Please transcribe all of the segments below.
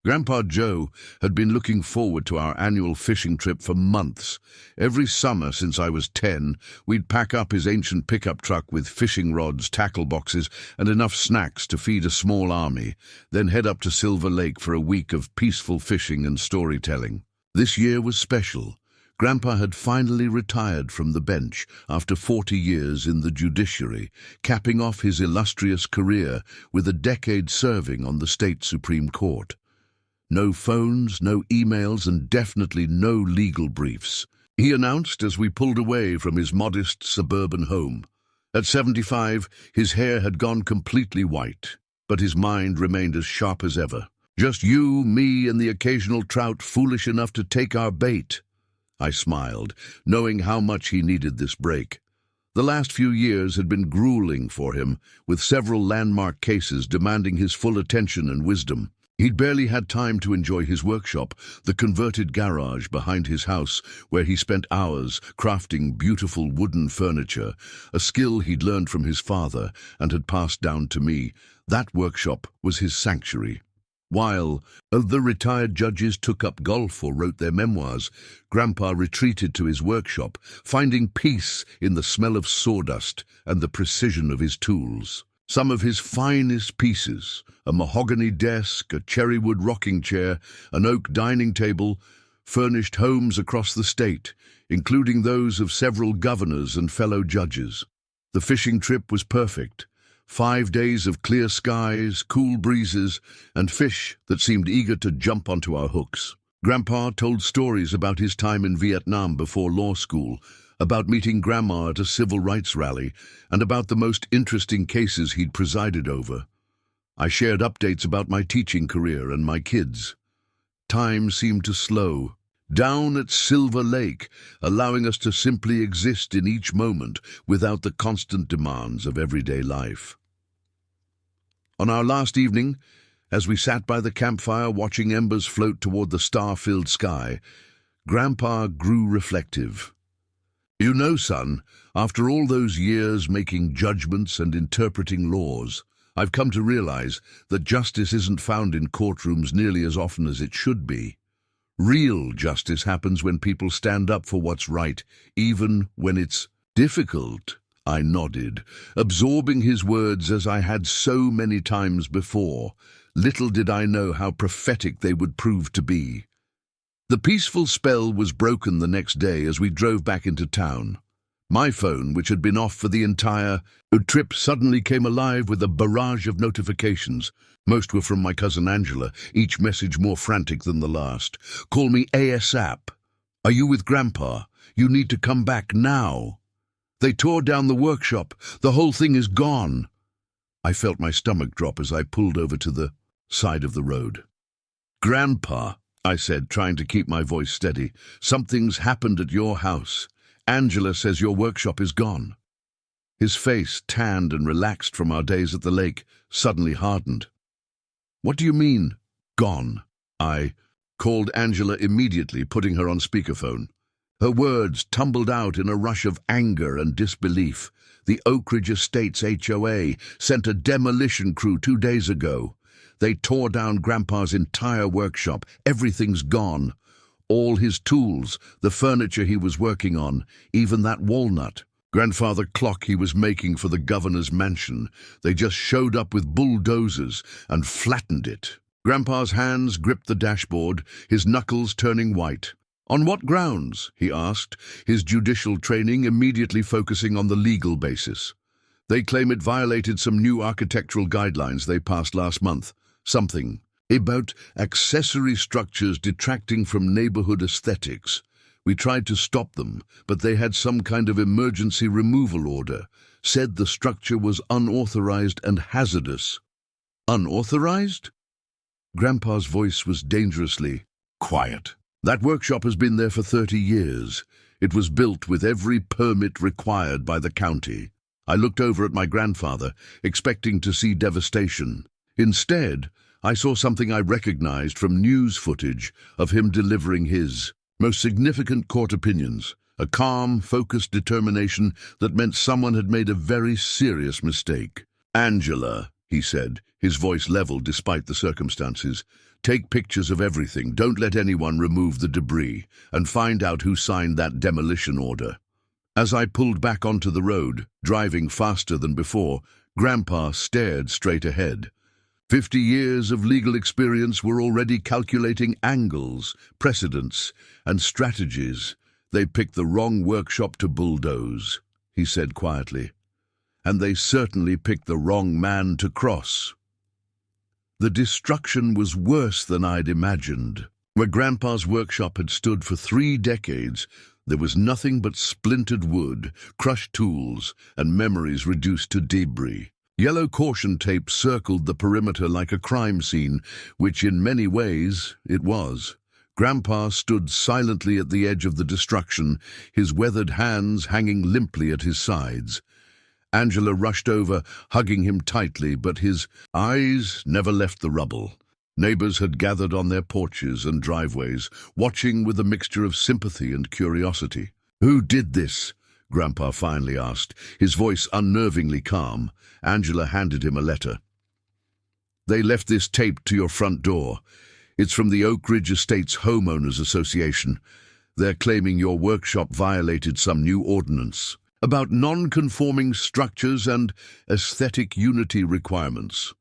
Grandpa Joe had been looking forward to our annual fishing trip for months. Every summer since I was 10, we'd pack up his ancient pickup truck with fishing rods, tackle boxes, and enough snacks to feed a small army, then head up to Silver Lake for a week of peaceful fishing and storytelling. This year was special. Grandpa had finally retired from the bench after 40 years in the judiciary, capping off his illustrious career with a decade serving on the state Supreme Court. No phones, no emails, and definitely no legal briefs, he announced as we pulled away from his modest suburban home. At 75, his hair had gone completely white, but his mind remained as sharp as ever. Just you, me, and the occasional trout foolish enough to take our bait. I smiled, knowing how much he needed this break. The last few years had been grueling for him, with several landmark cases demanding his full attention and wisdom. He'd barely had time to enjoy his workshop, the converted garage behind his house, where he spent hours crafting beautiful wooden furniture, a skill he'd learned from his father and had passed down to me. That workshop was his sanctuary. While the retired judges took up golf or wrote their memoirs, Grandpa retreated to his workshop, finding peace in the smell of sawdust and the precision of his tools. Some of his finest pieces, a mahogany desk, a cherrywood rocking chair, an oak dining table, furnished homes across the state, including those of several governors and fellow judges. The fishing trip was perfect. 5 days of clear skies, cool breezes, and fish that seemed eager to jump onto our hooks. Grandpa told stories about his time in Vietnam before law school, about meeting Grandma at a civil rights rally, and about the most interesting cases he'd presided over. I shared updates about my teaching career and my kids. Time seemed to slow down at Silver Lake, allowing us to simply exist in each moment without the constant demands of everyday life. On our last evening, as we sat by the campfire watching embers float toward the star-filled sky, Grandpa grew reflective. "You know, son, after all those years making judgments and interpreting laws, I've come to realize that justice isn't found in courtrooms nearly as often as it should be. Real justice happens when people stand up for what's right, even when it's difficult." I nodded, absorbing his words as I had so many times before. Little did I know how prophetic they would prove to be. The peaceful spell was broken the next day as we drove back into town. My phone, which had been off for the entire trip, suddenly came alive with a barrage of notifications. Most were from my cousin Angela, each message more frantic than the last. "Call me ASAP. Are you with Grandpa? You need to come back now. They tore down the workshop. The whole thing is gone." I felt my stomach drop as I pulled over to the side of the road. "Grandpa," I said, trying to keep my voice steady, "something's happened at your house. Angela says your workshop is gone." His face, tanned and relaxed from our days at the lake, suddenly hardened. "What do you mean, gone?" I called Angela immediately, putting her on speakerphone. Her words tumbled out in a rush of anger and disbelief. "The Oak Ridge Estates HOA sent a demolition crew 2 days ago. They tore down Grandpa's entire workshop. Everything's gone. All his tools, the furniture he was working on, even that walnut grandfather clock he was making for the governor's mansion. They just showed up with bulldozers and flattened it." Grandpa's hands gripped the dashboard, his knuckles turning white. "On what grounds?" he asked, his judicial training immediately focusing on the legal basis. "They claim it violated some new architectural guidelines they passed last month. Something about accessory structures detracting from neighborhood aesthetics. We tried to stop them, but they had some kind of emergency removal order, said the structure was unauthorized and hazardous." "Unauthorized?" Grandpa's voice was dangerously quiet. "That workshop has been there for 30 years. It was built with every permit required by the county." I looked over at my grandfather, expecting to see devastation. Instead, I saw something I recognized from news footage of him delivering his most significant court opinions, a calm, focused determination that meant someone had made a very serious mistake. "Angela," he said, his voice leveled despite the circumstances, Take pictures of everything, don't let anyone remove the debris, and find out who signed that demolition order. As I pulled back onto the road, driving faster than before, Grandpa stared straight ahead. 50 years of legal experience were already calculating angles, precedents, and strategies. They picked the wrong workshop to bulldoze, he said quietly. And they certainly picked the wrong man to cross. The destruction was worse than I'd imagined. Where Grandpa's workshop had stood for 3 decades, there was nothing but splintered wood, crushed tools, and memories reduced to debris. Yellow caution tape circled the perimeter like a crime scene, which in many ways it was. Grandpa stood silently at the edge of the destruction, his weathered hands hanging limply at his sides. Angela rushed over, hugging him tightly, but his eyes never left the rubble. Neighbors had gathered on their porches and driveways, watching with a mixture of sympathy and curiosity. "Who did this?" Grandpa finally asked, his voice unnervingly calm. Angela handed him a letter. "They left this taped to your front door. It's from the Oak Ridge Estates Homeowners Association. They're claiming your workshop violated some new ordinance about non-conforming structures and aesthetic unity requirements."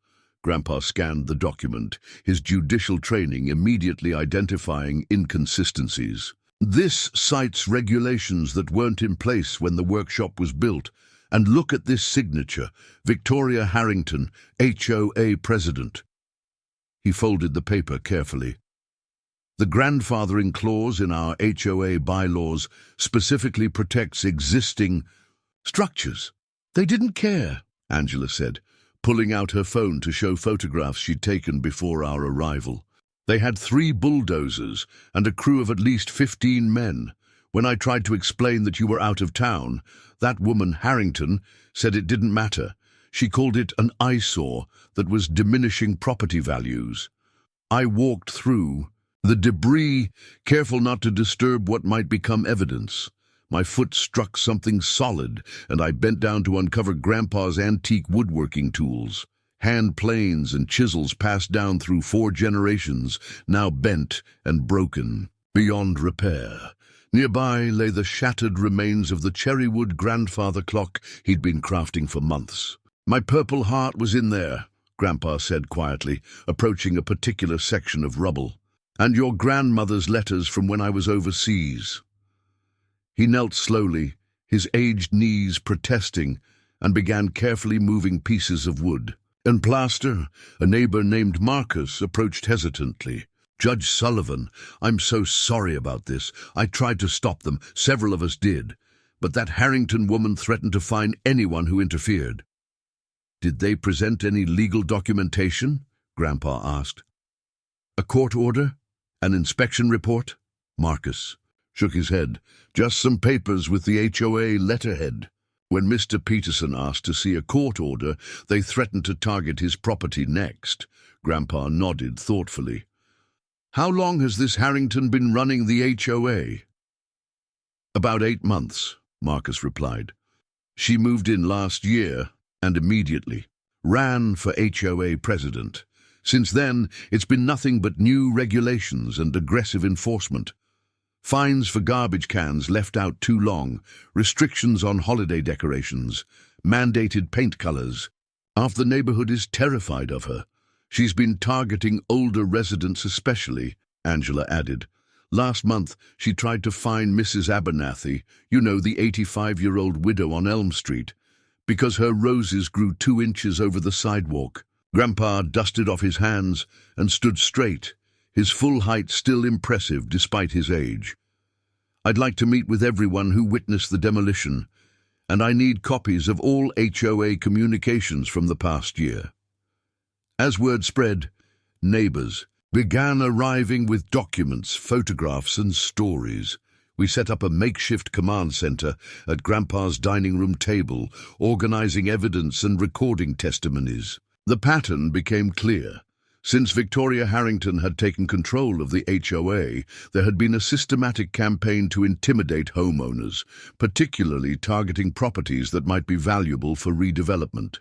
Grandpa scanned the document, his judicial training immediately identifying inconsistencies. "This cites regulations that weren't in place when the workshop was built. And look at this signature, Victoria Harrington, HOA President." He folded the paper carefully. "The grandfathering clause in our HOA bylaws specifically protects existing structures." "They didn't care," Angela said, pulling out her phone to show photographs she'd taken before our arrival. "They had 3 bulldozers and a crew of at least 15 men. When I tried to explain that you were out of town, that woman, Harrington, said it didn't matter. She called it an eyesore that was diminishing property values. I walked through the debris, careful not to disturb what might become evidence. My foot struck something solid, and I bent down to uncover Grandpa's antique woodworking tools. Hand planes and chisels passed down through 4 generations, now bent and broken, beyond repair. Nearby lay the shattered remains of the cherrywood grandfather clock he'd been crafting for months. "My Purple Heart was in there," Grandpa said quietly, approaching a particular section of rubble. "And your grandmother's letters from when I was overseas." He knelt slowly, his aged knees protesting, and began carefully moving pieces of wood. "And plaster," a neighbor named Marcus approached hesitantly. "Judge Sullivan, I'm so sorry about this. I tried to stop them, several of us did, but that Harrington woman threatened to fine anyone who interfered." "Did they present any legal documentation?" Grandpa asked. "A court order? An inspection report?" Marcus shook his head. "Just some papers with the HOA letterhead. When Mr. Peterson asked to see a court order, they threatened to target his property next." Grandpa nodded thoughtfully. "How long has this Harrington been running the HOA?" "About 8 months, Marcus replied. "She moved in last year and immediately ran for HOA president. Since then, it's been nothing but new regulations and aggressive enforcement. Fines for garbage cans left out too long, restrictions on holiday decorations, mandated paint colors. Half the neighborhood is terrified of her. She's been targeting older residents especially," Angela added. "Last month, she tried to fine Mrs. Abernathy, you know, the 85-year-old widow on Elm Street, because her roses grew 2 inches over the sidewalk." Grandpa dusted off his hands and stood straight, his full height still impressive despite his age. "I'd like to meet with everyone who witnessed the demolition, and I need copies of all HOA communications from the past year." As word spread, neighbors began arriving with documents, photographs, and stories. We set up a makeshift command center at Grandpa's dining room table, organizing evidence and recording testimonies. The pattern became clear. Since Victoria Harrington had taken control of the HOA, there had been a systematic campaign to intimidate homeowners, particularly targeting properties that might be valuable for redevelopment.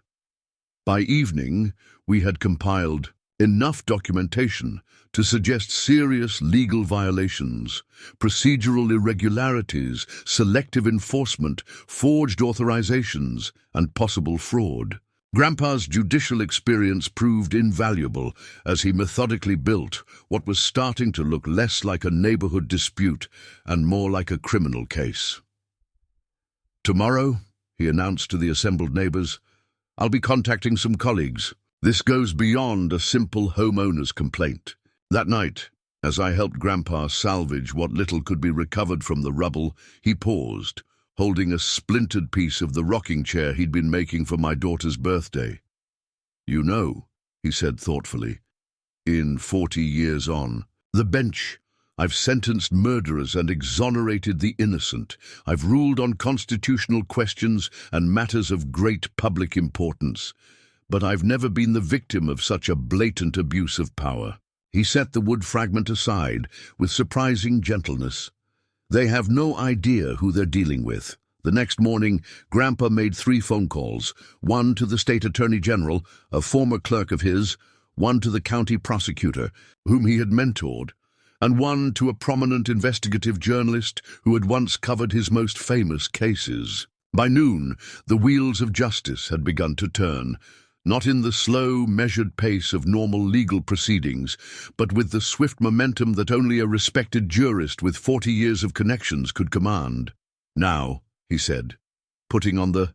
By evening, we had compiled Enough documentation to suggest serious legal violations, procedural irregularities, selective enforcement, forged authorizations, and possible fraud. Grandpa's judicial experience proved invaluable as he methodically built what was starting to look less like a neighborhood dispute and more like a criminal case. "Tomorrow," he announced to the assembled neighbors, "I'll be contacting some colleagues. This goes beyond a simple homeowner's complaint." That night, as I helped Grandpa salvage what little could be recovered from the rubble, he paused, holding a splintered piece of the rocking chair he'd been making for my daughter's birthday. "You know," he said thoughtfully, "in 40 years on, the bench, I've sentenced murderers and exonerated the innocent. I've ruled on constitutional questions and matters of great public importance. But I've never been the victim of such a blatant abuse of power." He set the wood fragment aside with surprising gentleness. "They have no idea who they're dealing with." The next morning, Grandpa made 3 phone calls, one to the state attorney general, a former clerk of his, one to the county prosecutor, whom he had mentored, and one to a prominent investigative journalist who had once covered his most famous cases. By noon, the wheels of justice had begun to turn, not in the slow, measured pace of normal legal proceedings, but with the swift momentum that only a respected jurist with 40 years of connections could command. "Now," he said, putting on the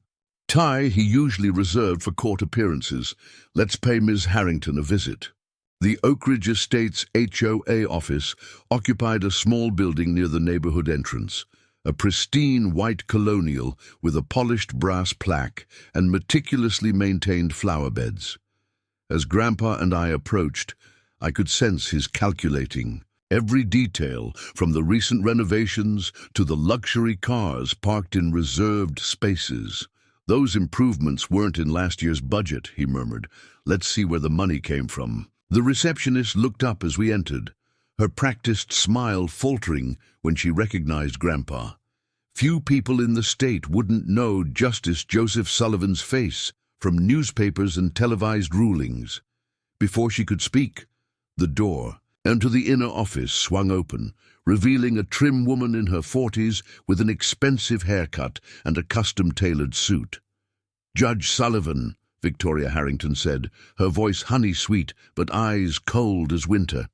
tie he usually reserved for court appearances, "let's pay Ms. Harrington a visit." The Oak Ridge Estates HOA office occupied a small building near the neighborhood entrance, a pristine white colonial with a polished brass plaque and meticulously maintained flower beds. As Grandpa and I approached, I could sense his calculating. Every detail, from the recent renovations to the luxury cars parked in reserved spaces. "Those improvements weren't in last year's budget," he murmured. "Let's see where the money came from." The receptionist looked up as we entered, her practiced smile faltering when she recognized Grandpa. Few people in the state wouldn't know Justice Joseph Sullivan's face from newspapers and televised rulings. Before she could speak, the door into the inner office swung open, revealing a trim woman in her 40s with an expensive haircut and a custom-tailored suit. "Judge Sullivan," Victoria Harrington said, her voice honey-sweet but eyes cold as winter.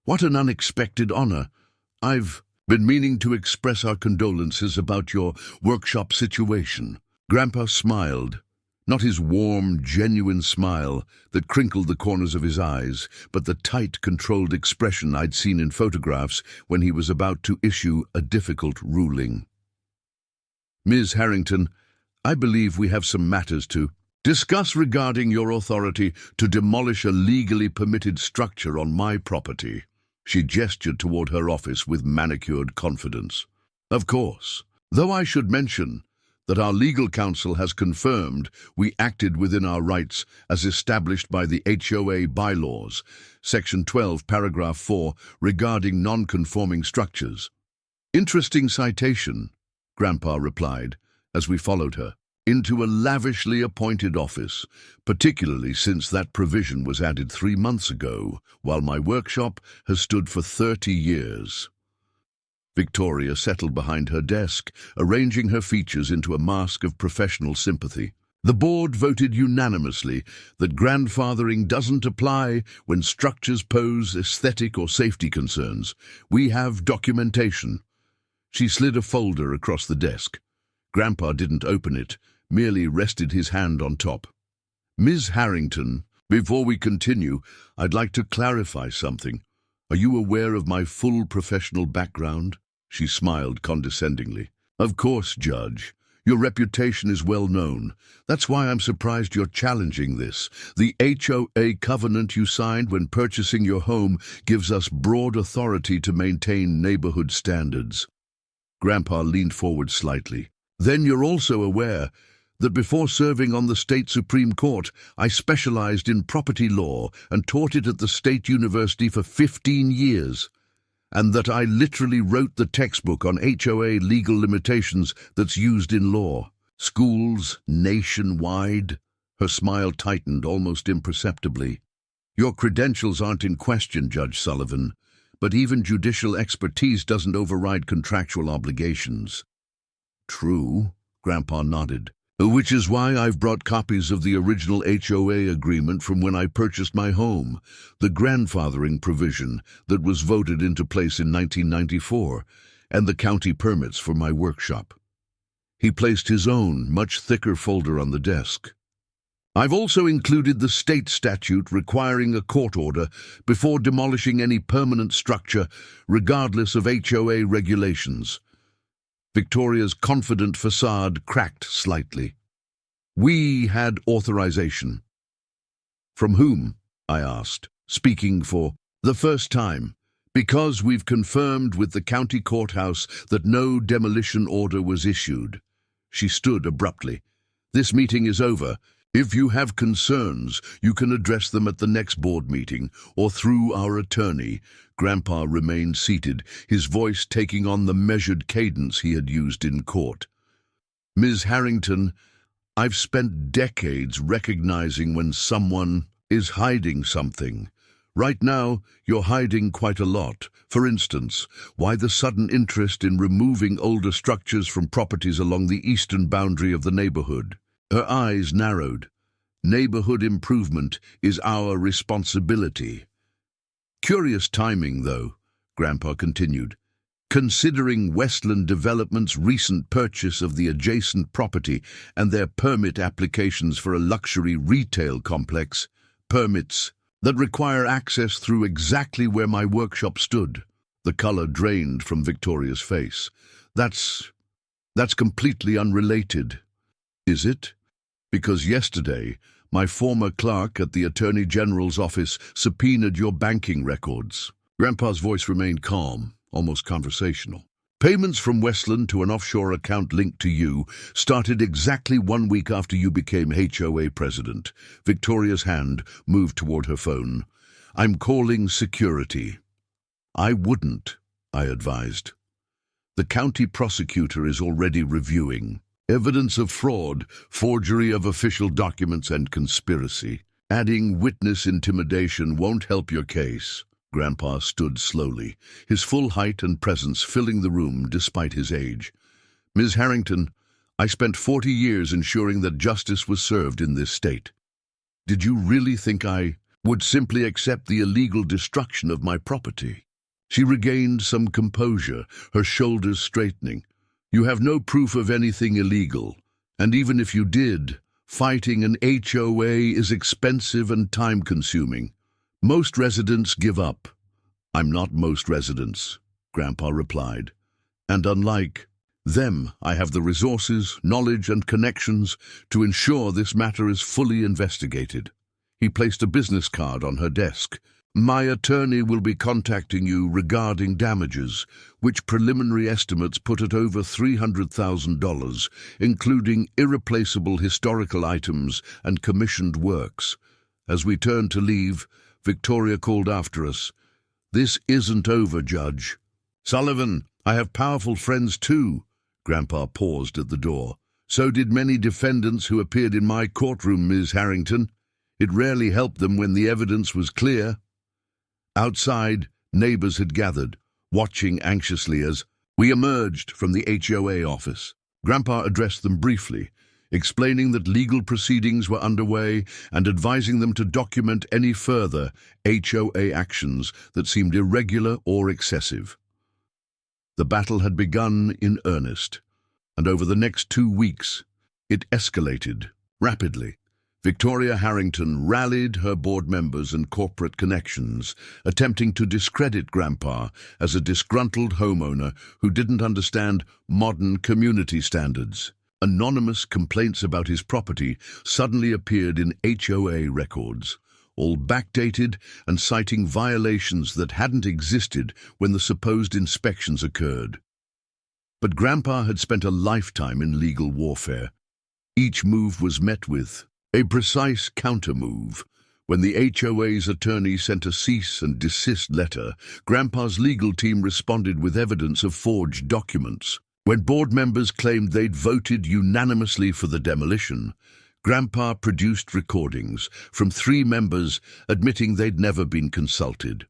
"What an unexpected honor. I've been meaning to express our condolences about your workshop situation." Grandpa smiled, not his warm, genuine smile that crinkled the corners of his eyes, but the tight, controlled expression I'd seen in photographs when he was about to issue a difficult ruling. "Ms. Harrington, I believe we have some matters to discuss regarding your authority to demolish a legally permitted structure on my property." She gestured toward her office with manicured confidence. "Of course, though I should mention that our legal counsel has confirmed we acted within our rights as established by the HOA bylaws, Section 12, Paragraph 4, regarding non-conforming structures." "Interesting citation," Grandpa replied as we followed her into a lavishly appointed office, particularly since that provision was added 3 months ago, while my workshop has stood for 30 years. Victoria settled behind her desk, arranging her features into a mask of professional sympathy. "The board voted unanimously that grandfathering doesn't apply when structures pose aesthetic or safety concerns. We have documentation." She slid a folder across the desk. Grandpa didn't open it, merely rested his hand on top. "Ms. Harrington, before we continue, I'd like to clarify something. Are you aware of my full professional background?" She smiled condescendingly. "Of course, Judge. Your reputation is well known. That's why I'm surprised you're challenging this. The HOA covenant you signed when purchasing your home gives us broad authority to maintain neighborhood standards." Grandpa leaned forward slightly. "Then you're also aware that before serving on the state Supreme Court, I specialized in property law and taught it at the State University for 15 years, and that I literally wrote the textbook on HOA legal limitations that's used in law. Schools nationwide." Her smile tightened almost imperceptibly. Your credentials aren't in question, Judge Sullivan, but even judicial expertise doesn't override contractual obligations. True, Grandpa nodded. Which is why I've brought copies of the original HOA agreement from when I purchased my home, the grandfathering provision that was voted into place in 1994, and the county permits for my workshop. He placed his own, much thicker folder on the desk. I've also included the state statute requiring a court order before demolishing any permanent structure, regardless of HOA regulations. Victoria's confident facade cracked slightly. We had authorization. From whom? I asked, speaking for the first time. Because we've confirmed with the county courthouse that no demolition order was issued. She stood abruptly. This meeting is over. If you have concerns, you can address them at the next board meeting or through our attorney. Grandpa remained seated, his voice taking on the measured cadence he had used in court. Ms. Harrington, I've spent decades recognizing when someone is hiding something. Right now, you're hiding quite a lot. For instance, why the sudden interest in removing older structures from properties along the eastern boundary of the neighborhood? Her eyes narrowed. Neighborhood improvement is our responsibility. Curious timing, though, Grandpa continued. Considering Westland Development's recent purchase of the adjacent property and their permit applications for a luxury retail complex, permits that require access through exactly where my workshop stood. The color drained from Victoria's face. That's completely unrelated. Is it? Because yesterday, my former clerk at the Attorney General's office subpoenaed your banking records. Grandpa's voice remained calm, almost conversational. Payments from Westland to an offshore account linked to you started exactly 1 week after you became HOA president. Victoria's hand moved toward her phone. I'm calling security. I wouldn't, I advised. The county prosecutor is already reviewing. Evidence of fraud, forgery of official documents, and conspiracy. Adding witness intimidation won't help your case. Grandpa stood slowly, his full height and presence filling the room despite his age. Ms. Harrington, I spent 40 years ensuring that justice was served in this state. Did you really think I would simply accept the illegal destruction of my property? She regained some composure, her shoulders straightening. You have no proof of anything illegal, and even if you did, fighting an HOA is expensive and time-consuming. Most residents give up. I'm not most residents, Grandpa replied. And unlike them, I have the resources, knowledge, and connections to ensure this matter is fully investigated. He placed a business card on her desk. My attorney will be contacting you regarding damages, which preliminary estimates put at over $300,000, including irreplaceable historical items and commissioned works. As we turned to leave, Victoria called after us. This isn't over, Judge. Sullivan, I have powerful friends too. Grandpa paused at the door. So did many defendants who appeared in my courtroom, Ms. Harrington. It rarely helped them when the evidence was clear. Outside, neighbors had gathered, watching anxiously as we emerged from the HOA office. Grandpa addressed them briefly, explaining that legal proceedings were underway and advising them to document any further HOA actions that seemed irregular or excessive. The battle had begun in earnest, and over the next 2 weeks, it escalated rapidly. Victoria Harrington rallied her board members and corporate connections, attempting to discredit Grandpa as a disgruntled homeowner who didn't understand modern community standards. Anonymous complaints about his property suddenly appeared in HOA records, all backdated and citing violations that hadn't existed when the supposed inspections occurred. But Grandpa had spent a lifetime in legal warfare. Each move was met with a precise counter-move. When the HOA's attorney sent a cease and desist letter, Grandpa's legal team responded with evidence of forged documents. When board members claimed they'd voted unanimously for the demolition, Grandpa produced recordings from 3 members admitting they'd never been consulted.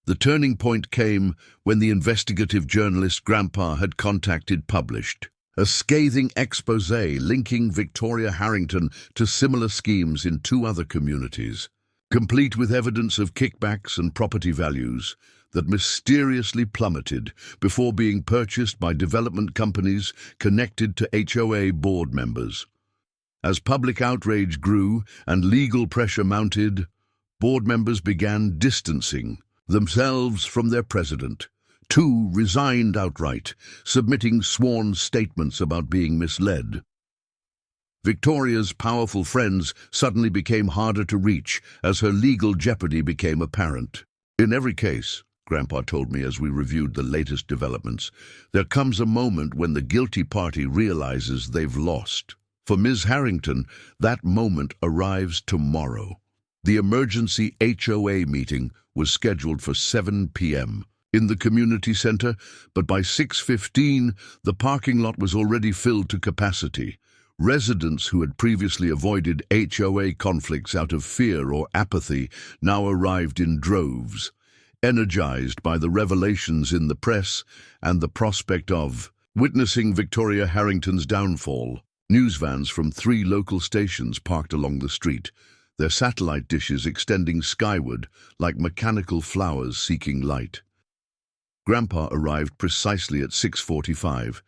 The turning point came when the investigative journalist Grandpa had contacted published a scathing exposé linking Victoria Harrington to similar schemes in 2 other communities, complete with evidence of kickbacks and property values that mysteriously plummeted before being purchased by development companies connected to HOA board members. As public outrage grew and legal pressure mounted, board members began distancing themselves from their president. 2 resigned outright, submitting sworn statements about being misled. Victoria's powerful friends suddenly became harder to reach as her legal jeopardy became apparent. In every case, Grandpa told me as we reviewed the latest developments, there comes a moment when the guilty party realizes they've lost. For Ms. Harrington, that moment arrives tomorrow. The emergency HOA meeting was scheduled for 7 p.m. in the community center, but by 6:15, the parking lot was already filled to capacity. Residents who had previously avoided HOA conflicts out of fear or apathy now arrived in droves, energized by the revelations in the press and the prospect of witnessing Victoria Harrington's downfall. News vans from 3 local stations parked along the street, their satellite dishes extending skyward like mechanical flowers seeking light. Grandpa arrived precisely at 6:45,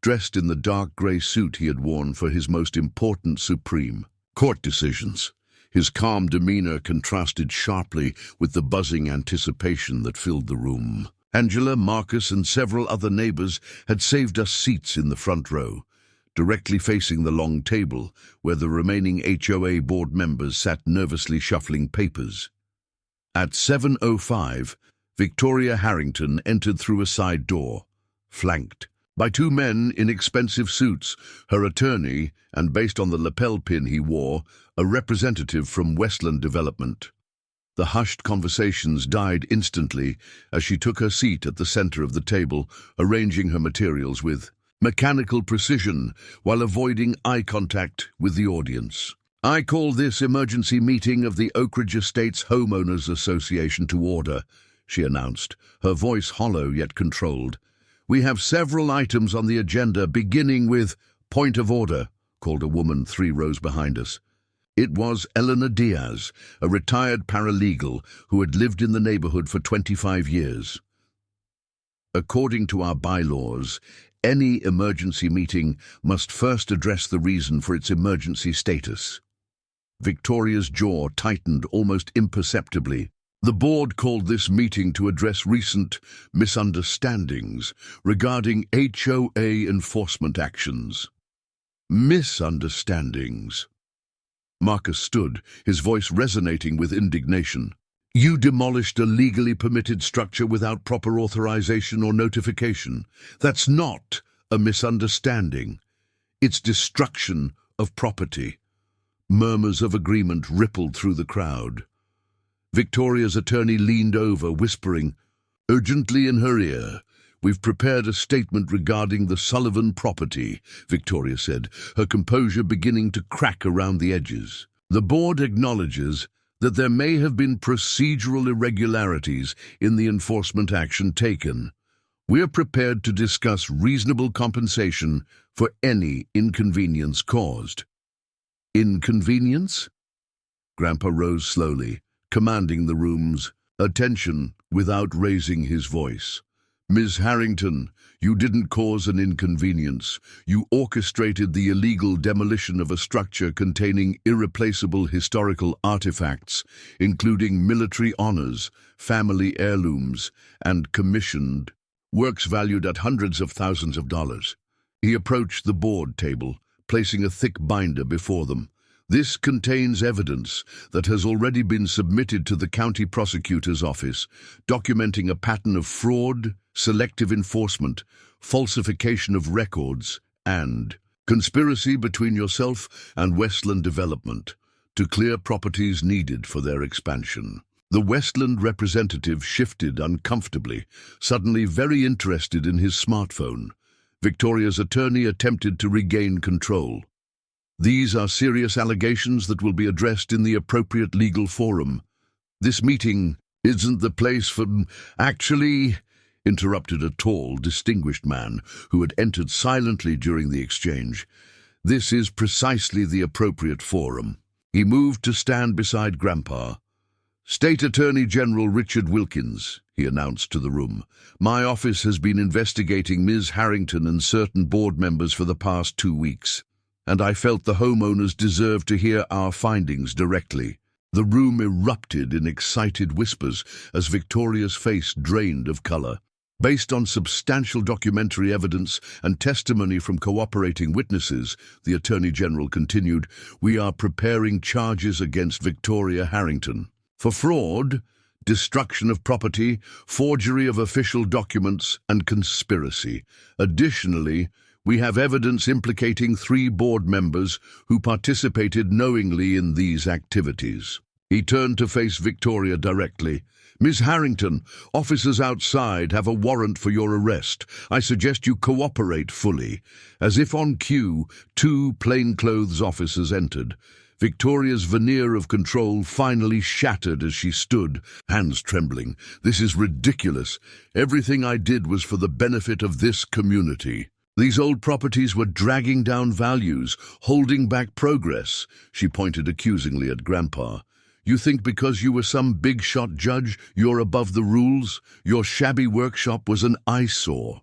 dressed in the dark grey suit he had worn for his most important Supreme Court decisions. His calm demeanor contrasted sharply with the buzzing anticipation that filled the room. Angela, Marcus, and several other neighbors had saved us seats in the front row, directly facing the long table where the remaining HOA board members sat nervously shuffling papers. At 7:05, Victoria Harrington entered through a side door, flanked by 2 men in expensive suits, her attorney, and based on the lapel pin he wore, a representative from Westland Development. The hushed conversations died instantly as she took her seat at the center of the table, arranging her materials with mechanical precision while avoiding eye contact with the audience. "I call this emergency meeting of the Oak Ridge Estates Homeowners Association to order," she announced, her voice hollow yet controlled. "We have several items on the agenda, beginning with point of order," called a woman 3 rows behind us. It was Eleanor Diaz, a retired paralegal who had lived in the neighborhood for 25 years. According to our bylaws, any emergency meeting must first address the reason for its emergency status. Victoria's jaw tightened almost imperceptibly. The board called this meeting to address recent misunderstandings regarding HOA enforcement actions. Misunderstandings. Marcus stood, his voice resonating with indignation. "You demolished a legally permitted structure without proper authorization or notification. That's not a misunderstanding. It's destruction of property." Murmurs of agreement rippled through the crowd. Victoria's attorney leaned over, whispering urgently in her ear. "We've prepared a statement regarding the Sullivan property," Victoria said, her composure beginning to crack around the edges. "The board acknowledges that there may have been procedural irregularities in the enforcement action taken. We are prepared to discuss reasonable compensation for any inconvenience caused." Inconvenience? Grandpa rose slowly, commanding the room's attention without raising his voice. "Ms. Harrington, you didn't cause an inconvenience. You orchestrated the illegal demolition of a structure containing irreplaceable historical artifacts, including military honors, family heirlooms, and commissioned works valued at hundreds of thousands of dollars." He approached the board table, placing a thick binder before them. "This contains evidence that has already been submitted to the county prosecutor's office, documenting a pattern of fraud, selective enforcement, falsification of records, and conspiracy between yourself and Westland Development to clear properties needed for their expansion." The Westland representative shifted uncomfortably, suddenly very interested in his smartphone. Victoria's attorney attempted to regain control. These are serious allegations that will be addressed in the appropriate legal forum. This meeting isn't the place for... Actually, interrupted a tall, distinguished man who had entered silently during the exchange. This is precisely the appropriate forum. He moved to stand beside Grandpa. State Attorney General Richard Wilkins, he announced to the room. My office has been investigating Ms. Harrington and certain board members for the past 2 weeks, and I felt the homeowners deserved to hear our findings directly. The room erupted in excited whispers as Victoria's face drained of color. Based on substantial documentary evidence and testimony from cooperating witnesses, the Attorney General continued, we are preparing charges against Victoria Harrington for fraud, destruction of property, forgery of official documents, and conspiracy. Additionally, we have evidence implicating 3 board members who participated knowingly in these activities. He turned to face Victoria directly. Ms. Harrington, officers outside have a warrant for your arrest. I suggest you cooperate fully. As if on cue, 2 plainclothes officers entered. Victoria's veneer of control finally shattered as she stood, hands trembling. This is ridiculous. Everything I did was for the benefit of this community. These old properties were dragging down values, holding back progress. She pointed accusingly at Grandpa. You think because you were some big-shot judge, you're above the rules? Your shabby workshop was an eyesore.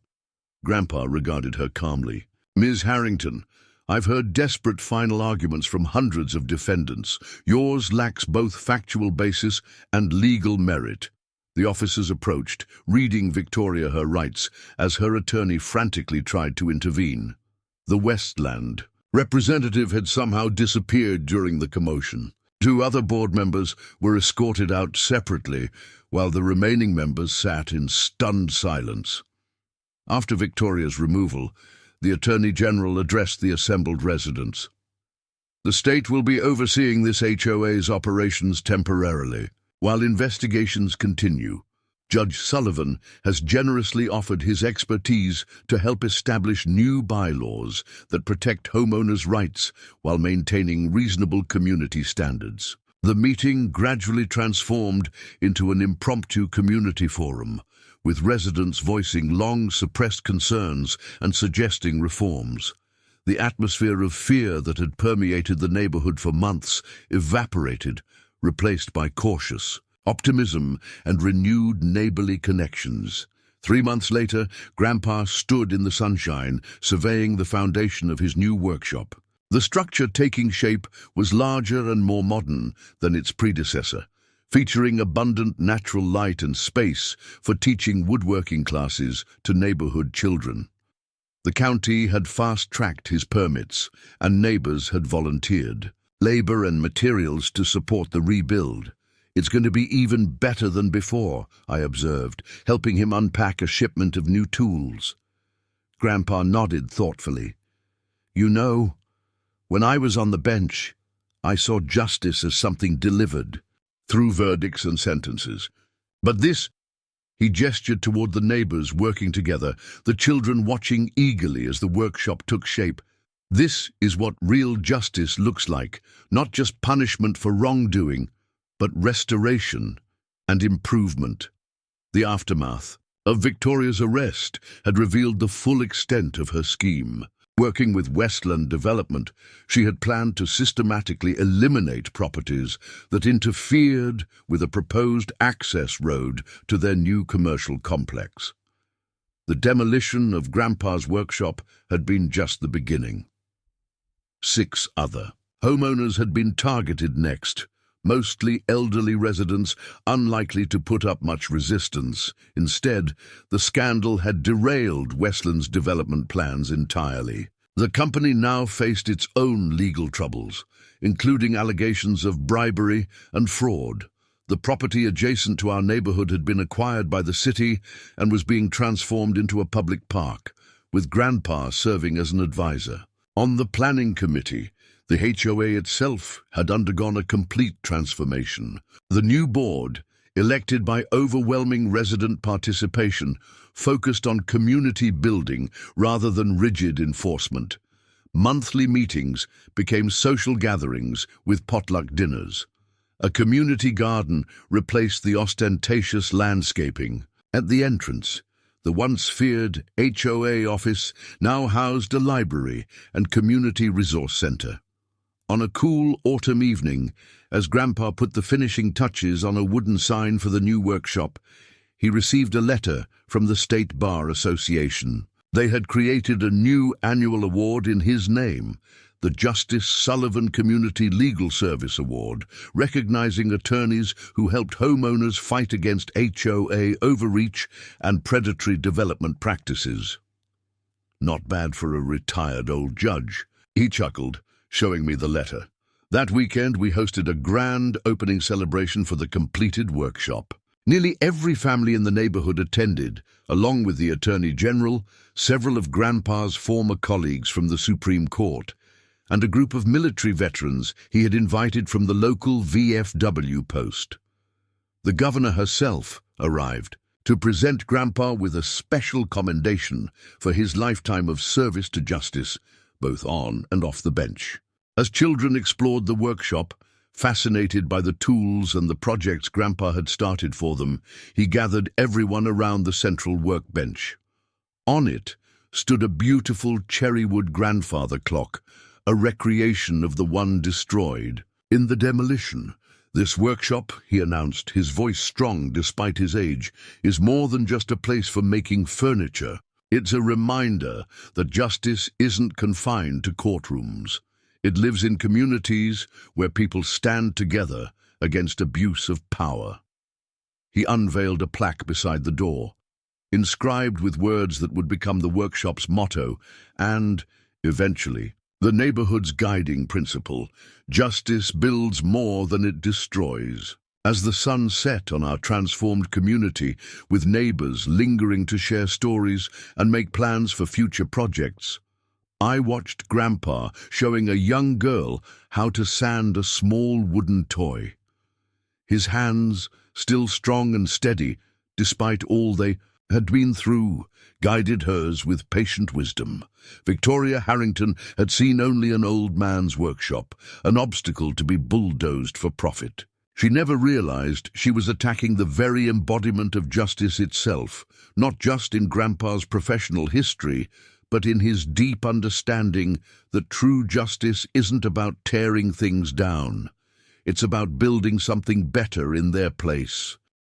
Grandpa regarded her calmly. Ms. Harrington, I've heard desperate final arguments from hundreds of defendants. Yours lacks both factual basis and legal merit. The officers approached, reading Victoria her rights, as her attorney frantically tried to intervene. The Westland representative had somehow disappeared during the commotion. 2 other board members were escorted out separately, while the remaining members sat in stunned silence. After Victoria's removal, the Attorney General addressed the assembled residents. The state will be overseeing this HOA's operations temporarily. While investigations continue, Judge Sullivan has generously offered his expertise to help establish new bylaws that protect homeowners' rights while maintaining reasonable community standards. The meeting gradually transformed into an impromptu community forum, with residents voicing long-suppressed concerns and suggesting reforms. The atmosphere of fear that had permeated the neighborhood for months evaporated, replaced by cautious optimism and renewed neighborly connections. 3 months later, Grandpa stood in the sunshine, surveying the foundation of his new workshop. The structure taking shape was larger and more modern than its predecessor, featuring abundant natural light and space for teaching woodworking classes to neighborhood children. The county had fast-tracked his permits, and neighbors had volunteered labor and materials to support the rebuild. It's going to be even better than before, I observed, helping him unpack a shipment of new tools. Grandpa nodded thoughtfully. You know, when I was on the bench, I saw justice as something delivered, through verdicts and sentences. But this, he gestured toward the neighbors working together, the children watching eagerly as the workshop took shape. This is what real justice looks like, not just punishment for wrongdoing, but restoration and improvement. The aftermath of Victoria's arrest had revealed the full extent of her scheme. Working with Westland Development, she had planned to systematically eliminate properties that interfered with a proposed access road to their new commercial complex. The demolition of Grandpa's workshop had been just the beginning. 6 other homeowners had been targeted next, mostly elderly residents unlikely to put up much resistance. Instead, the scandal had derailed Westland's development plans entirely. The company now faced its own legal troubles, including allegations of bribery and fraud. The property adjacent to our neighborhood had been acquired by the city and was being transformed into a public park, with Grandpa serving as an advisor. On the planning committee, the HOA itself had undergone a complete transformation. The new board, elected by overwhelming resident participation, focused on community building rather than rigid enforcement. Monthly meetings became social gatherings with potluck dinners. A community garden replaced the ostentatious landscaping. At the entrance, the once feared HOA office now housed a library and community resource center. On a cool autumn evening, as Grandpa put the finishing touches on a wooden sign for the new workshop, he received a letter from the State Bar Association. They had created a new annual award in his name, the Justice Sullivan Community Legal Service Award, recognizing attorneys who helped homeowners fight against HOA overreach and predatory development practices. Not bad for a retired old judge, he chuckled, showing me the letter. That weekend, we hosted a grand opening celebration for the completed workshop. Nearly every family in the neighborhood attended, along with the Attorney General, several of Grandpa's former colleagues from the Supreme Court, and a group of military veterans he had invited from the local VFW post. The governor herself arrived to present Grandpa with a special commendation for his lifetime of service to justice, both on and off the bench. As children explored the workshop, fascinated by the tools and the projects Grandpa had started for them, he gathered everyone around the central workbench. On it stood a beautiful cherrywood grandfather clock, a recreation of the one destroyed in the demolition. This workshop, he announced, his voice strong despite his age, is more than just a place for making furniture. It's a reminder that justice isn't confined to courtrooms. It lives in communities where people stand together against abuse of power. He unveiled a plaque beside the door, inscribed with words that would become the workshop's motto and, eventually, the neighborhood's guiding principle: justice builds more than it destroys. As the sun set on our transformed community, with neighbors lingering to share stories and make plans for future projects, I watched Grandpa showing a young girl how to sand a small wooden toy. His hands, still strong and steady, despite all they had been through, guided hers with patient wisdom. Victoria Harrington had seen only an old man's workshop, an obstacle to be bulldozed for profit. She never realized she was attacking the very embodiment of justice itself, not just in Grandpa's professional history, but in his deep understanding that true justice isn't about tearing things down. It's about building something better in their place.